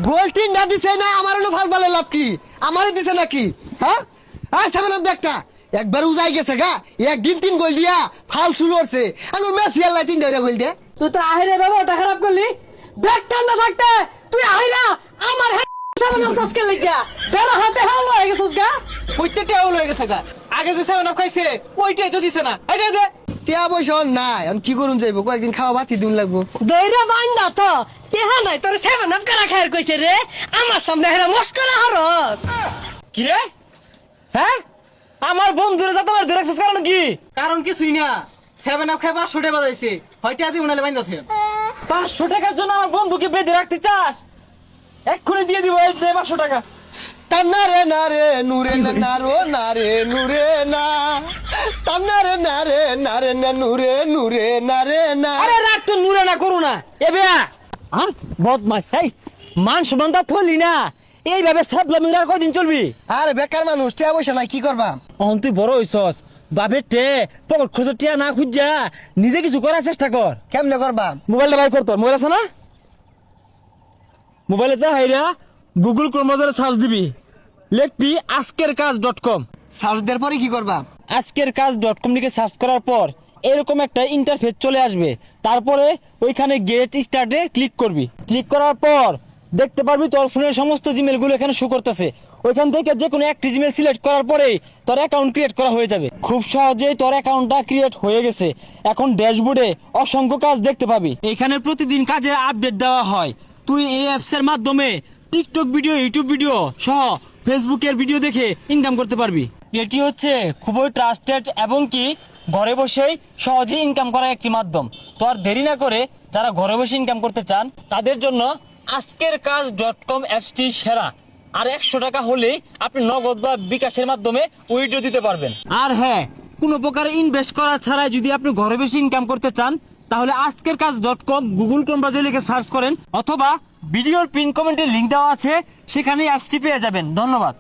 গোল তিনটা দিছে না আমার হলো ফাল ফালে লাভ কি আমারে দিছে নাকি হ্যাঁ আচ্ছা মানে একটা একবার উজাই গেছে গা একদিন 3 গোল দিয়া ফাল শুরু হচ্ছে আমি মেসি আল্লাহ 3টা গোল দে তুই তো আহিরে ব্যবহারটা খারাপ করলি ব্যাগ টান্না থাকতে তুই আহিরা আমার সামনে সাসকে লাগিয়া বেড়া হাতে হাওলা হয়ে গেছিস গা ওইটাই আউল হয়ে গেছে গা আগে যে সেভেন আপ খাইছে ওইটাই তো দিছে না এটা দে টিয়া পয়সা নাই আমি কি করুন যাইব কয়েকদিন খাওয়া বাতি দিন লাগবো দইরা বান্দা তো তেহা নাই তোর সেভেন আপ করা খায়ের কইছে রে আমার সামনে হেরা মস্করা হরস কি রে হ্যাঁ আমার বন্ধুরা যা তোমার ধরে রাখছিস কারণ কি কারণ কিছুই না সেভেন আপ খাই 500 টাকা বাজাইছে হয়তো আদি উনালে বাইন্দাছে 500 টাকার জন্য আমার বন্ধুকে বেঁধে রাখতে চাস এক্ষুনি দিয়ে দিব এই 500 টাকা তান্নারে নারে নুরে না নারো নারে নুরে না তান্নারে নারে নারে না নুরে নুরে নারে না আরে রাখ তো নুরে না করু না এ বেয়া হ্যাঁ বদমাশ এই মান সম্মানটা থলি না এইভাবে সাবলা মিরার কদিন চলবি আরে বেকার মানুষ টিয়া পয়সা নাই কি করবা অহন তুই বড় হইছস বাপের টে পকেট খোঁজ টিয়া না খুঁজা নিজে কিছু করার চেষ্টা কর কেমনে করবা মোবাইলটা বাই কর তোর মোবাইল আছে না মোবাইলে যা হাইরা গুগল ক্রোম ব্রাউজারে সার্চ দিবি লিখবি আজকেরকাজ.com সার্চ দেওয়ার পরে কি করবা আজকেরকাজ.com লিখে সার্চ করার পর এরকম একটা ইন্টারফেস চলে আসবে তারপরে ওইখানে গেট স্টার্টে ক্লিক করবি ক্লিক করার পর দেখতে পারবি তোর ফোনের সমস্ত জিমেলগুলো এখানে শো করতেছে ওইখান থেকে যে কোনো একটি জিমেল সিলেক্ট করার পরেই তোর অ্যাকাউন্ট ক্রিয়েট করা হয়ে যাবে খুব সহজেই তোর অ্যাকাউন্টটা ক্রিয়েট হয়ে গেছে এখন ড্যাশবোর্ডে অসংখ্য কাজ দেখতে পাবি এখানে প্রতিদিন কাজের আপডেট দেওয়া হয় তুই এই অ্যাপসের মাধ্যমে টিকটক ভিডিও ইউটিউব ভিডিও সহ ফেসবুকের ভিডিও দেখে ইনকাম করতে পারবি এটি হচ্ছে খুবই ট্রাস্টেড এবং কি ঘরে বসেই সহজে ইনকাম করার একটি মাধ্যম তো আর দেরি না করে যারা ঘরে বসে ইনকাম করতে চান তাদের জন্য আজকেরকাজ.com অ্যাপসটি সেরা আর 100 টাকা হলেই আপনি নগদ বা বিকাশের মাধ্যমে উইথড্র দিতে পারবেন আর হ্যাঁ কোনো প্রকার ইনভেস্ট করা ছাড়াই যদি আপনি ঘরে বসে ইনকাম করতে চান তাহলে আজকেরকাজ.com গুগল ক্রোম ব্রাউজারে লিখে সার্চ করেন অথবা ভিডিওর পিন কমেন্টে লিংক দেওয়া আছে সেখানে অ্যাপসটি পেয়ে যাবেন ধন্যবাদ।